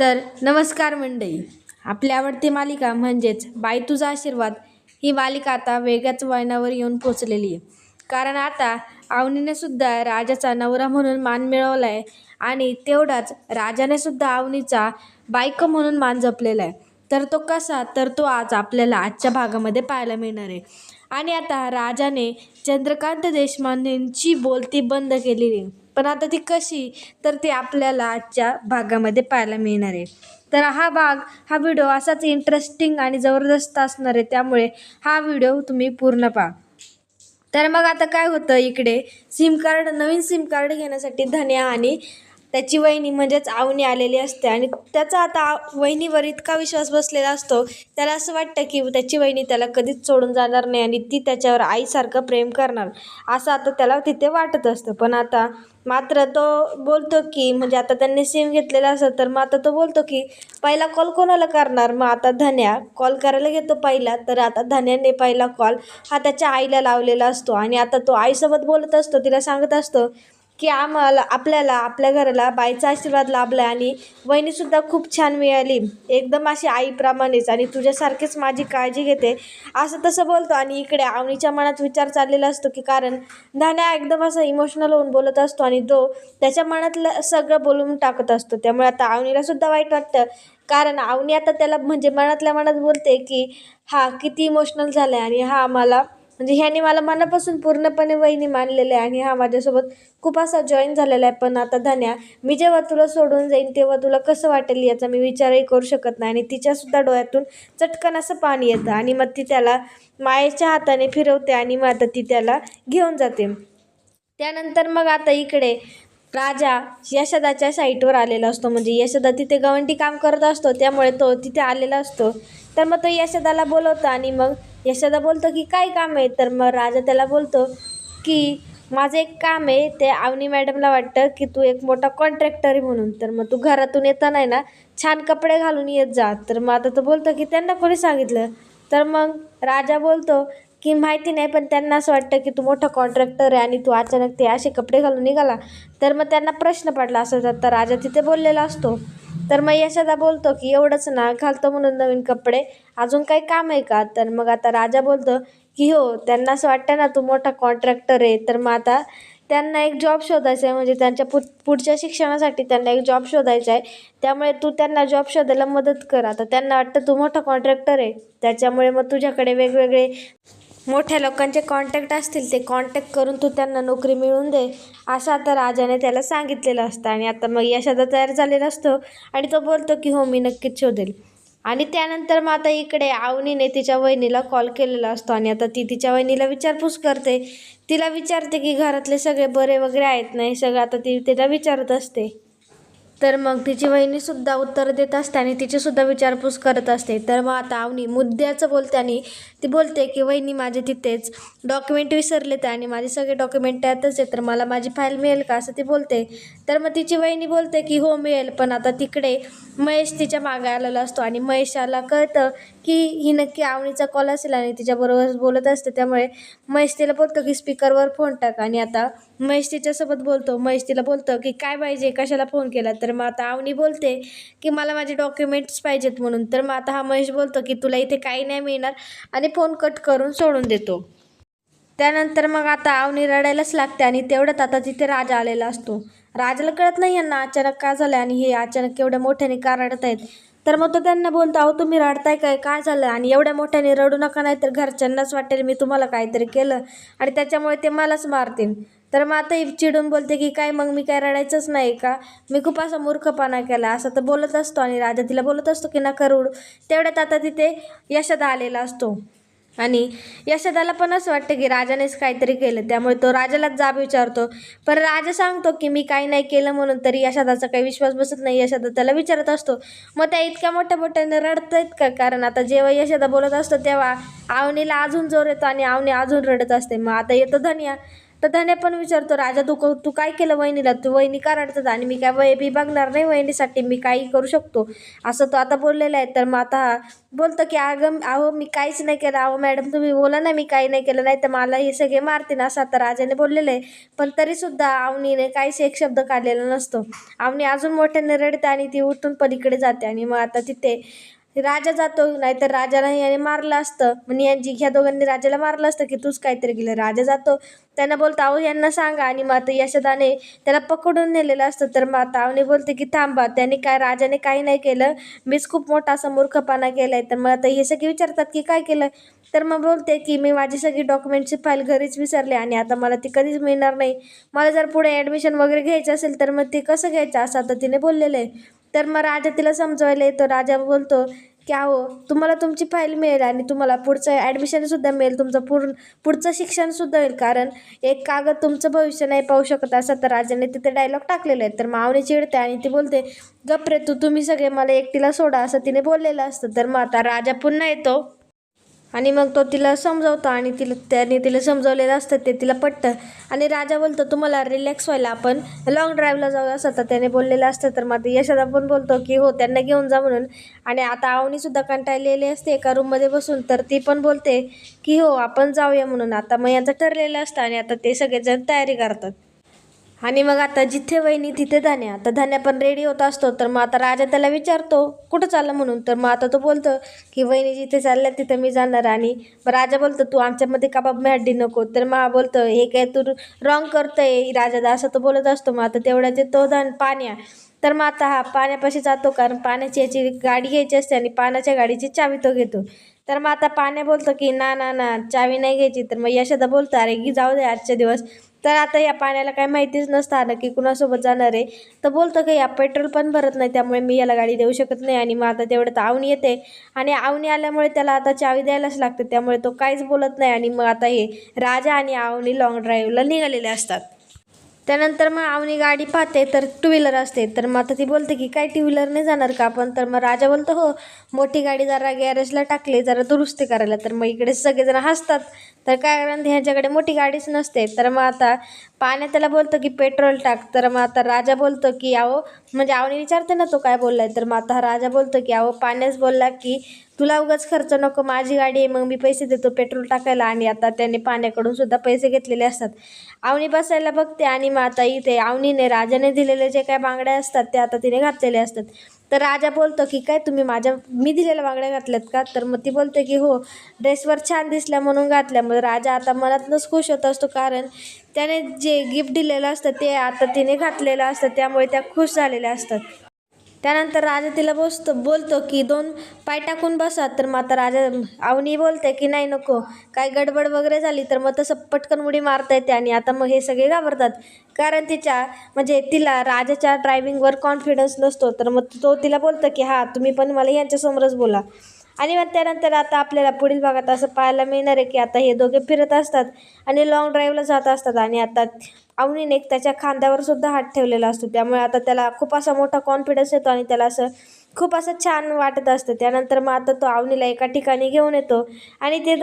तर नमस्कार मंडळी. आपली आवडती मालिका म्हणजेच बाई तुझा आशीर्वाद ही मालिका आता वेगळ्याच वळणावर येऊन पोचलेली आहे. कारण आता अवनीने सुद्धा राजाचा नवरा म्हणून मान मिळवला आहे आणि तेवढाच राजाने सुद्धा अवनीचा बायको म्हणून मान जपलेला आहे. तर तो कसा, तर तो आज आपल्याला आजच्या भागामध्ये पाहायला मिळणार आहे. आणि आता राजाने चंद्रकांत देशपांडेंची बोलती बंद केलेली आहे. पण आता ती कशी, तर ती आपल्याला आजच्या भागामध्ये पाहायला मिळणार आहे. तर हा व्हिडिओ असाच इंटरेस्टिंग आणि जबरदस्त असणार आहे, त्यामुळे हा व्हिडिओ तुम्ही पूर्ण पहा. तर मग आता काय होतं, इकडे नवीन सिम कार्ड घेण्यासाठी धन्या आणि त्याची वहिनी म्हणजेच अवनी आलेली असते. आणि त्याचा आता वहिनीवर इतका विश्वास बसलेला असतो, त्याला असं वाटतं की त्याची वहिनी त्याला कधीच सोडून जाणार नाही आणि ती त्याच्यावर आईसारखं प्रेम करणार, असं आता त्याला तिथे वाटत असतं. पण आता मात्र तो बोलतो की म्हणजे आता त्यांनी सिम घेतलेला असतं, तर मग आता तो बोलतो की पहिला कॉल कोणाला करणार. मग आता धन्या कॉल करायला घेतो पहिला. तर आता धन्याने पहिला कॉल हा त्याच्या आईला लावलेला असतो आणि आता तो आईसोबत बोलत असतो, तिला सांगत असतो की आपल्याला आपल्या घराला बाईचा आशीर्वाद लाभला आणि वहिनीसुद्धा खूप छान मिळाली, एकदम अशी आईप्रमाणेच, आणि तुझ्यासारखीच माझी काळजी घेते, असं तसं बोलतो. आणि इकडे अवनीच्या मनात विचार चाललेला असतो की कारण धान्या एकदम असं इमोशनल होऊन बोलत असतो आणि तो त्याच्या मनातलं सगळं बोलून टाकत असतो. त्यामुळे आता अवनीला सुद्धा वाईट वाटतं, कारण अवनी आता त्याला म्हणजे मनातल्या मनात बोलते की हा किती इमोशनल झाला आहे आणि हा मला म्हणजे ह्याने मला मनापासून पूर्णपणे वहिनी मानलेलं आहे आणि हा माझ्यासोबत खूप असा जॉईन झालेला आहे. पण आता धन्या, मी जेव्हा तुला सोडून जाईन तेव्हा तुला कसं वाटेल याचा मी विचारही करू शकत नाही. आणि तिच्यासुद्धा डोळ्यातून चटकन असं पाणी येतं आणि मग ती त्याला मायेच्या हाताने फिरवते आणि मग आता ती त्याला घेऊन जाते. त्यानंतर मग आता इकडे राजा यशोदाच्या साईटवर आलेला असतो, म्हणजे यशोदा तिथे गवंडी काम करत असतो, त्यामुळे तो तिथे आलेला असतो. तर मग तो यशोदाला बोलवतो आणि मग यशोदा बोलतो की काय काम आहे. तर मग राजा त्याला बोलतो की माझं एक काम आहे, ते अवनी मॅडमला वाटतं की तू एक मोठा कॉन्ट्रॅक्टर आहे म्हणून, तर मग तू घरातून येताना आहे ना छान कपडे घालून येत जा. तर मग आता तो बोलतो की त्यांना कोणी सांगितलं. तर मग राजा बोलतो की माहिती नाही, पण त्यांना असं वाटतं की तू मोठा कॉन्ट्रॅक्टर आहे आणि तू अचानक ते असे कपडे घालून निघाला. तर मग त्यांना प्रश्न पडला असं, तर राजा तिथे बोललेला असतो. तर मग यशोदा बोलतो की एवढंच ना, घालतो म्हणून नवीन कपडे, अजून काही काम आहे का. तर मग आता राजा बोलतो की हो, त्यांना असं वाटतं ना तू मोठा कॉन्ट्रॅक्टर आहे, तर मग आता त्यांना एक जॉब शोधायचा आहे, म्हणजे त्यांच्या पुढच्या शिक्षणासाठी त्यांना एक जॉब शोधायचा आहे, त्यामुळे तू त्यांना जॉब शोधायला मदत कर. आता त्यांना वाटतं तू मोठा कॉन्ट्रॅक्टर आहे, त्याच्यामुळे मग तुझ्याकडे वेगवेगळे मोठ्या लोकांचे कॉन्टॅक्ट असतील, ते कॉन्टॅक्ट करून तू त्यांना नोकरी मिळवून दे, असं आता राजाने त्याला सांगितलेलं असतं. आणि आता मग यशोदा तयार झालेला असतो आणि तो बोलतो की हो, मी नक्कीच शोधेल. आणि त्यानंतर मग आता इकडे अवनीने तिच्या वहिनीला कॉल केलेला असतो आणि आता ती तिच्या वहिनीला विचारपूस करते. तिला विचारते की घरातले सगळे बरे वगैरे आहेत नाही, सगळं आता ती तिला विचारत असते. तर मग तिची वहिनीसुद्धा उत्तर देत असते आणि तिचीसुद्धा विचारपूस करत असते. तर मग आता अवनी मुद्द्याचं बोलते आणि ती बोलते की वहिनी, माझे तिथेच डॉक्युमेंट विसरलेत आणि माझे सगळे डॉक्युमेंट त्यातच आहे, तर मला माझी फाईल मिळेल का, असं ती बोलते. तर मग तिची वहिनी बोलते की हो मिळेल. पण आता तिकडे महेश तिच्या मागे आलेला असतो आणि महेशाला कळतं की ही नक्की अवनीचा कॉल असेल आणि तिच्याबरोबर बोलत असते, त्यामुळे महेश तिला बोलतो की स्पीकरवर फोन टाक. आणि आता महेश तिच्यासोबत बोलतो. महेश तिला बोलतो की काय पाहिजे, कशाला फोन केला. तर मग आता अवनी बोलते की मला माझे डॉक्युमेंट्स पाहिजेत म्हणून. तर मग आता हा महेश बोलतो की तुला इथे काही नाही मिळणार आणि फोन कट करून सोडून देतो. त्यानंतर मग आता अवनी रडायलाच लागते आणि तेवढ्यात आता तिथे राजा आलेला असतो. राजाला कळत नाही यांना अचानक काय झालं आणि हे अचानक एवढ्या मोठ्याने का रडत आहेत. तर मग तो त्यांना बोलतो, अहो तुम्ही रडताय काय झालं, आणि एवढ्या मोठ्याने रडू नका, नाही तर घरच्यांनाच वाटेल मी तुम्हाला काहीतरी केलं आणि त्याच्यामुळे ते मलाच मारतील. तर मग आता चिडून बोलते की काय मग मी काय रडायचंच नाही का, मी खूप असा मूर्खपणा केला, असं तर बोलत असतो. आणि राजा तिला बोलत असतो की नका रडू. तेवढ्यात आता तिथे यशोदा आलेला असतो आणि यशोदाला पण असं वाटतं की राजानेच काहीतरी केलं, त्यामुळे तो राजालाच जाब विचारतो. पण राजा सांगतो की मी काही नाही केलं म्हणून. तरी यशोदाचा काही विश्वास बसत नाही. यशोदा त्याला विचारत असतो, मग त्या इतक्या मोठ्या मोठ्याने रडत आहेत का. कारण आता जेव्हा यशोदा बोलत असतो तेव्हा अवनीला अजून जोर येतो आणि अवनी अजून रडत असते. मग आता येतो धन्या. तर धन्या पण विचारतो, राजा तू काय केलं वहिनीला, तू वहिनी का रडतात आणि मी काय वय बी बघणार नाही वहिनीसाठी, मी काही करू शकतो असं तो आता बोललेला आहे. तर मग आता हा बोलतो की अहो मी काहीच नाही केलं, अहो मॅडम तुम्ही बोला ना मी काही नाही केलं, नाही तर मला हे सगळे मारतील असं आता राजाने बोललेलं आहे. पण तरीसुद्धा अवनीने काहीच एक शब्द काढलेला नसतो. अवनी अजून मोठ्याने रडते आणि ती उठून पलीकडे जाते आणि मग आता तिथे राजा जातो, नाहीतर राजाला याने मारलं असतं, म्हणजे यांची ह्या दोघांनी राजाला मारलं असतं की तूच काहीतरी केलं. राजा जातो, त्यांना बोलतो अहो यांना सांगा, आणि मग आता यशोदाने त्याला पकडून नेलेलं असतं. तर मग आता अवनी बोलते की थांबा, त्याने काय, राजाने काही नाही केलं, मीच खूप मोठा असा मूर्खपणा केलाय. तर मग आता हे सगळे विचारतात की काय केलं, तर मग बोलते की मी माझी सगळी डॉक्युमेंटची फाईल घरीच विसरले आणि आता मला ती कधीच मिळणार नाही. मला जर पुढे ॲडमिशन वगैरे घ्यायचं असेल तर मग ते कसं घ्यायचं असं आता तिने बोललेलं आहे. तर मग राजा तिला समजवायला येतो. राजा बोलतो की अहो तुम्हाला तुमची फाईल मिळेल आणि तुम्हाला पुढचं ॲडमिशनसुद्धा मिळेल, तुमचं पुढचं शिक्षणसुद्धा होईल, कारण एक कागद तुमचं भविष्य नाही पाहू शकत असं तर राजाने तिथे डायलॉग टाकलेले आहेत. तर मावणी चिडते आणि ती बोलते गप रे तुम्ही सगळे मला एकटीला सोडा असं तिने बोललेलं असतं. तर मग आता राजा पुन्हा येतो आणि मग तो तिला समजवतो आणि त्याने तिला समजवलेलं असतं ते तिला पटतं आणि राजा बोलतो तुम्हाला रिलॅक्स व्हायला आपण लॉंग ड्राईव्हला जाऊ असं तर त्याने बोललेलं असतं. तर मग यशोदा पण बोलतो की हो त्यांना घेऊन जा म्हणून, आणि आता अवनीसुद्धा कंटाळलेली असते एका रूममध्ये बसून, तर ती पण बोलते की हो आपण जाऊया म्हणून. आता मग यांचं ठरलेलं असतं आणि आता ते सगळेजण तयारी करतात आणि मग आता जिथे वहिनी तिथे धान्या. तर धान्या पण रेडी होत असतो. तर मग आता राजा त्याला विचारतो कुठं चाललं म्हणून, तर मग आता तो बोलतो की वहिनी जिथे चालल्या तिथे मी जाणार. आणि मग राजा बोलतो तू आमच्यामध्ये कबाब हड्डी नको. तर मग बोलतो हे काय तू रॉंग करतोय राजा असं तो बोलत असतो. मग आता तेवढ्यात तो पाण्या. तर मग आता हा पाण्यापाशी जातो, कारण पाण्याची याची गाडी घ्यायची असते आणि पाण्याच्या गाडीची चावी तो घेतो. तर मग आता पाण्या बोलतो की ना ना ना चावी नाही घ्यायची. तर मग यशोदा बोलतो अरे की जाऊ दे आजच्या दिवस. तर आता या पाण्याला काय माहितीच नसतं की कुणासोबत जाणार आहे. तर बोलतं की या पेट्रोल पण भरत नाही, त्यामुळे मी याला गाडी देऊ शकत नाही. आणि मग आता तेवढं तर अवनी येते आणि अवनी आल्यामुळे त्याला आता चावी द्यायलाच लागते, त्यामुळे तो काहीच बोलत नाही. आणि मग आता हे राजा आणि अवनी लॉंग ड्राईव्हला निघालेले असतात. त्यानंतर मग अवनी गाडी पाहते तर टू व्हीलर असते. तर मग आता ती बोलते की काय टू व्हीलरने जाणार का आपण. तर मग राजा बोलतो हो मोठी गाडी जरा गॅरेजला टाकली जरा दुरुस्ती करायला. तर मग इकडे सगळेजण हसतात. तर काय कारण ह्याच्याकडे मोठी गाडीच नसते. तर मग आता पाण्या त्याला बोलतो की पेट्रोल टाक. तर मग आता राजा बोलतो की अहो, म्हणजे अवनी विचारते ना तो काय बोललाय. तर मग आता हा राजा बोलतो की अहो पाण्याच बोलला की तुला उगाच खर्च नको, माझी गाडी आहे मग मी पैसे देतो पेट्रोल टाकायला. आणि आता त्याने पाण्याकडून सुद्धा पैसे घेतलेले असतात. अवनी बसायला बघते आणि मग आता इथे अवनीने राजाने दिलेले जे काय बांगड्या असतात ते आता तिने घातलेले असतात. तर राजा बोलतो की काय तुम्ही मी दिलेल्या बांगड्या घातल्यात का. तर मग ती बोलते की हो ड्रेसवर छान दिसल्या म्हणून घातल्या. मग राजा आता मनातनंच खुश होत असतो, कारण त्याने जे गिफ्ट दिलेलं असतं ते आता तिने घातलेलं असतं, त्यामुळे त्या खुश झालेल्या असतात. त्यानंतर राजा तिला बोलतो की 2 पाय टाकून बसा. तर मग आता अवनी बोलते की नाही नको, काय गडबड वगैरे झाली तर मग तसं पटकन उडी मारता येते. आणि आता मग हे सगळे घाबरतात, कारण तिला राजाच्या ड्रायव्हिंगवर कॉन्फिडन्स नसतो. तर मग तो तिला बोलतो की हां तुम्ही पण मला यांच्यासमोरच बोला. आणि मग त्यानंतर आता आपल्याला पुढील भागात असं पाहायला मिळणार आहे की आता हे दोघे फिरत असतात आणि लॉंग ड्राईव्हला जात असतात. आणि आता अवनीने त्याच्या खांद्यावर सुद्धा हात ठेवलेला असतो, त्यामुळे आता त्याला खूप असा मोठा कॉन्फिडन्स येतो आणि त्याला असं खूप असं छान वाटत असतं. त्यानंतर मग आता तो अवनीला एका ठिकाणी घेऊन येतो आणि ते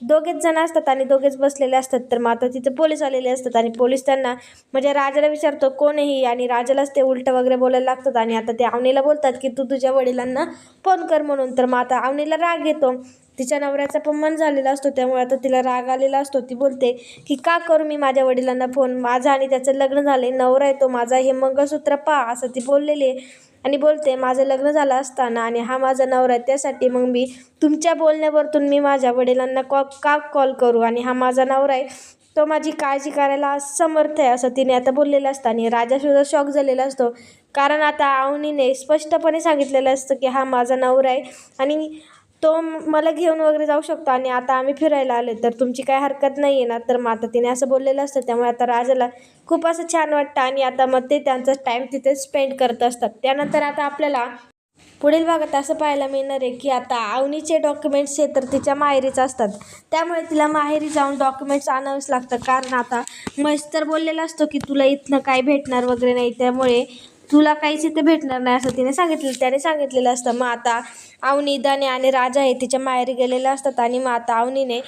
दोघेच जण असतात आणि दोघेच बसलेले असतात. तर मग आता तिथे पोलीस आलेले असतात आणि पोलीस त्यांना म्हणजे राजाला विचारतो कोणही, आणि राजालाच ते उलटं वगैरे बोलायला लागतात. आणि आता ते अवनीला बोलतात की तू तुझ्या वडिलांना फोन कर म्हणून. तर मग आता अवनीला राग येतो, तिच्या नवऱ्याचा अपमान झालेला असतो, त्यामुळे आता तिला राग आलेला असतो. ती बोलते की का करू मी माझ्या वडिलांना फोन, माझं आणि त्याचं लग्न झाले, नवरा आहे तो माझा, हे मंगळसूत्र पहा असं ती बोललेली आहे. आणि बोलते माझं लग्न झालं असताना आणि हा माझा नवरा आहे, त्यासाठी मग मी तुमच्या बोलण्यावरतून मी माझ्या वडिलांना का कॉल करू, आणि हा माझा नवरा आहे तो माझी काळजी करायला समर्थ आहे असं तिने आता बोललेलं असतं. आणि राजासुद्धा शॉक झालेला असतो, कारण आता अवनीने स्पष्टपणे सांगितलेलं असतं की हा माझा नवरा आहे आणि तो मला घेऊन वगैरे जाऊ शकतो आणि आता आम्ही फिरायला आलो तर तुमची काय हरकत नाही आहे ना. तर मग आता तिने असं बोललेलं असतं, त्यामुळे आता राजाला खूप असं छान वाटतं आणि आता मग ते त्यांचा टाईम तिथे स्पेंड करत असतात. त्यानंतर आता आपल्याला पुढील भागात असं पाहायला मिळणार आहे की आता अवनीचे डॉक्युमेंट्स हे तर तिच्या माहेरीच असतात, त्यामुळे तिला माहेरी जाऊन डॉक्युमेंट्स आणावेच लागतं, कारण आता महेश तर बोललेला असतो की तुला इथलं काय भेटणार वगैरे नाही, त्यामुळे तुला काहीच इथे भेटणार नाही असं त्याने सांगितलेलं असतं. मग आता अवनी, दाने आणि राजा हे तिच्या माहेरी गेलेले असतात आणि मग आता अवनीने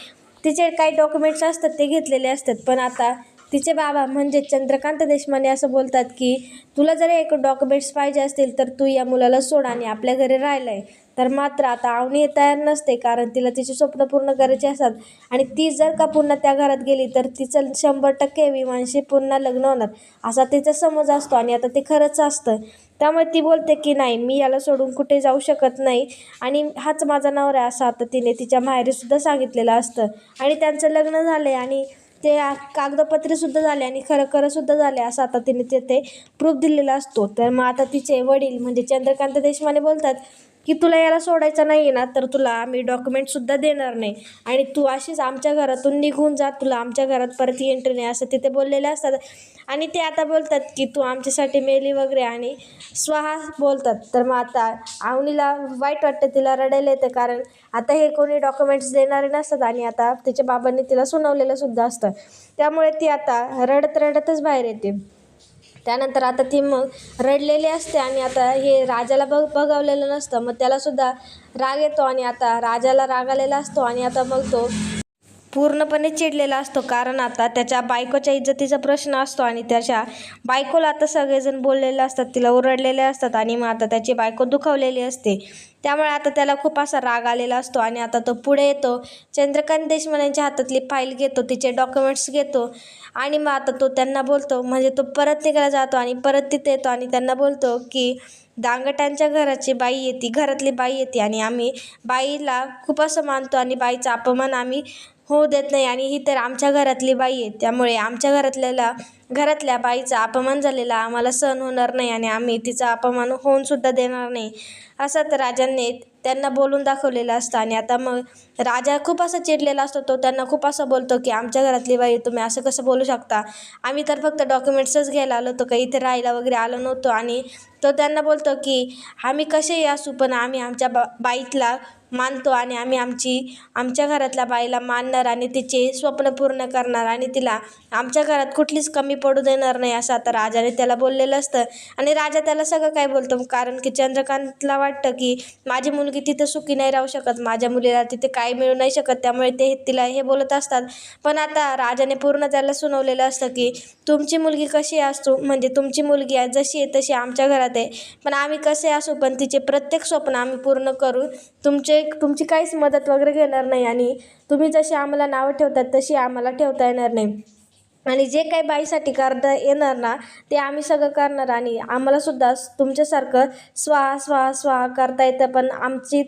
तिचे काही डॉक्युमेंट्स असतात ते घेतलेले असतात, पण आता तिचे बाबा म्हणजे चंद्रकांत देशमाने असं बोलतात की तुला जर एक डॉक्युमेंट्स पाहिजे असतील तर तू या मुलाला सोड आणि आपल्या घरी राहिलं आहे. तर मात्र आता अवनी तयार नसते, कारण तिला तिची स्वप्न पूर्ण करायची असतात आणि ती जर का पुन्हा त्या घरात गेली तर तिचं 100% विमानशी पुन्हा लग्न होणार असा तिचा समज असतो आणि आता ते खरंच असतं. त्यामुळे ती बोलते की नाही, मी याला सोडून कुठे जाऊ शकत नाही आणि हाच माझा नवरा आहे असं आता तिने तिच्या माहेरीसुद्धा सांगितलेलं असतं. आणि त्यांचं लग्न झालं आहे आणि ते कागदपत्रेसुद्धा झाले आणि खरंसुद्धा झाले असं आता तिने ते प्रूफ दिलेला असतो. तर मग आता तिचे वडील म्हणजे चंद्रकांत देशमाने बोलतात की तुला याला सोडायचं नाही आहे ना, तर तुला आम्ही डॉक्युमेंटसुद्धा देणार नाही आणि तू अशीच आमच्या घरातून निघून जा, तुला आमच्या घरात परत एंट्री नाही असं तिथे बोललेले असतात. आणि ते आता बोलतात की तू आमच्यासाठी मेली वगैरे आणि स्वाहा बोलतात. तर मग आता अवनीला वाईट वाटतं, तिला रडायला येतं, कारण आता हे कोणी डॉक्युमेंट्स देणारे नसतात आणि आता तिच्या बाबांनी तिला सुनावलेलं सुद्धा असतं. त्यामुळे ती आता रडतच बाहेर येते. त्यानंतर आता ती मग रडलेली असते आणि आता हे राजाला बघावलेलं नसतं, मग त्यालासुद्धा राग येतो आणि आता राजाला राग आलेला असतो आणि आता मग तो पूर्णपणे चिडलेला असतो, कारण आता त्याच्या बायकोच्या इज्जतीचा प्रश्न असतो आणि त्याच्या बायकोला आता सगळेजण बोललेले असतात, तिला ओरडलेले असतात आणि मग आता त्याची बायको दुखावलेली असते. त्यामुळे आता त्याला खूप असा राग आलेला असतो आणि आता तो पुढे येतो, चंद्रकांत देशमानेंच्या हातातली फाईल घेतो, तिचे डॉक्युमेंट्स घेतो आणि मग आता तो त्यांना बोलतो, म्हणजे तो परत निघायला जातो आणि परत तिथे येतो आणि त्यांना बोलतो की दांगटांच्या घराची बाई येते, घरातली बाई येते आणि आम्ही बाईला खूप असं मानतो आणि बाईचा अपमान आम्ही होऊ देत नाही आणि ही तर आमच्या घरातली बाई आहे, त्यामुळे आमच्या घरातल्या बाईचा अपमान झालेला आम्हाला सहन होणार नाही आणि आम्ही तिचा अपमान होऊनसुद्धा देणार नाही असं तर राजांनी त्यांना बोलून दाखवलेलं असतं. आणि आता मग राजा खूप असं चिडलेला असतो, तो त्यांना खूप असं बोलतो की आमच्या घरातली बाई तुम्ही असं कसं बोलू शकता, आम्ही तर फक्त डॉक्युमेंट्सच घ्यायला आलो होतो, काही इथे राहायला वगैरे आलो नव्हतो. आणि तो त्यांना बोलतो की आम्ही कसेही असू पण आम्ही आमच्या बाईतला मानतो आणि आम्ही आमच्या घरातल्या बाईला मानणार आणि तिचे स्वप्न पूर्ण करणार आणि तिला आमच्या घरात कुठलीच कमी पडू देणार नाही असं आता राजाने त्याला बोललेलं असतं. आणि राजा त्याला सगळं काय बोलतो, कारण की चंद्रकांतला वाटतं की माझी मुलगी तिथे सुखी नाही राहू शकत, माझ्या मुलीला तिथे काय मिळू नाही शकत, त्यामुळे ते तिला हे बोलत असतात. पण आता राजाने पूर्ण त्याला सुनावलेलं असतं की तुमची मुलगी कशी असतो, म्हणजे तुमची मुलगी आहे जशी आहे तशी आमच्या घरात आहे, पण आम्ही कसे असू पण तिचे प्रत्येक स्वप्न आम्ही पूर्ण करू, तुमची काहीच मदत वगैरे घेणार नाही आणि तुम्ही जशी आम्हाला नावं ठेवतात तशी आम्हाला ठेवता येणार नाही आणि जे काही बाईसाठी करता येणार ना ते आम्ही सगळं करणार आणि आम्हालासुद्धा तुमच्यासारखं स्वाहा स्वाहा स्वाहा करता येतं, पण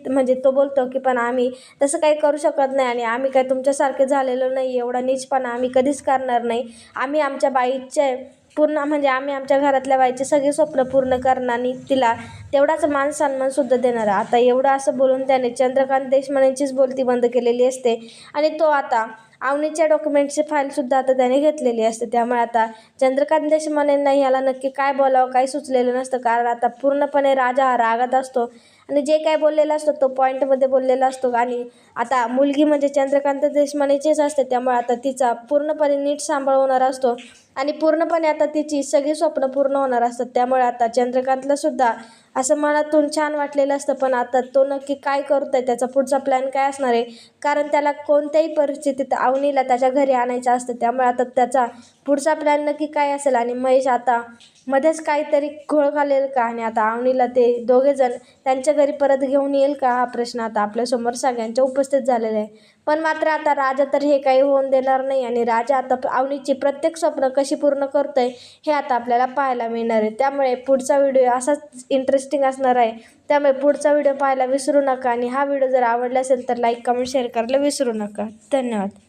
म्हणजे तो बोलतो की पण आम्ही तसं काही करू शकत नाही आणि आम्ही काय तुमच्यासारखे झालेलो नाही, एवढा नीचपणा आम्ही कधीच करणार नाही. आम्ही आमच्या बाईचे पूर्ण म्हणजे आम्ही आमच्या घरातल्या बाईचे सगळे स्वप्न पूर्ण करणार आणि तिला तेवढाच मान सन्मानसुद्धा देणार. आता एवढं असं बोलून त्याने चंद्रकांत देशमानेंचीच बोलती बंद केलेली असते आणि तो आता अवनीच्या डॉक्युमेंटची फाईलसुद्धा आता त्याने घेतलेली असते. त्यामुळे आता चंद्रकांत देशमानेंना ह्याला नक्की काय बोलावं काही सुचलेलं नसतं, कारण आता पूर्णपणे राजा हा रागात असतो आणि जे काय बोललेला असतो तो पॉईंटमध्ये बोललेला असतो. आणि आता मुलगी म्हणजे चंद्रकांत देशमानेचीच असते, त्यामुळे आता तिचा पूर्णपणे नीट सांभाळ होणार असतो आणि पूर्णपणे आता तिची सगळी स्वप्न पूर्ण होणार असतात. त्यामुळे आता चंद्रकांतलासुद्धा असं मनातून छान वाटलेलं असतं, पण आता तो नक्की काय करतो आहे, त्याचा पुढचा प्लॅन काय असणार आहे, कारण त्याला कोणत्याही परिस्थितीत अवनीला त्याच्या घरी आणायचं असतं. त्यामुळे आता त्याचा पुढचा प्लॅन नक्की काय असेल आणि महेश आता मध्येच काहीतरी घोळ घालेल का आणि आता अवनीला ते दोघेजण त्यांच्या घरी परत घेऊन येईल का, हा प्रश्न आता आपल्यासमोर सगळ्यांच्या उपस्थित झालेला आहे. पण मात्र आता राजा तर हे काही होऊन देणार नाही आणि राजा आता अवनीची प्रत्येक स्वप्न कशी पूर्ण करतोय हे आता आपल्याला पाहायला मिळणार आहे. त्यामुळे पुढचा व्हिडिओ असाच इंटरेस्टिंग असणार आहे, त्यामुळे पुढचा व्हिडिओ पाहायला विसरू नका आणि हा व्हिडिओ जर आवडला असेल तर लाईक कमेंट शेअर करायला विसरू नका. धन्यवाद.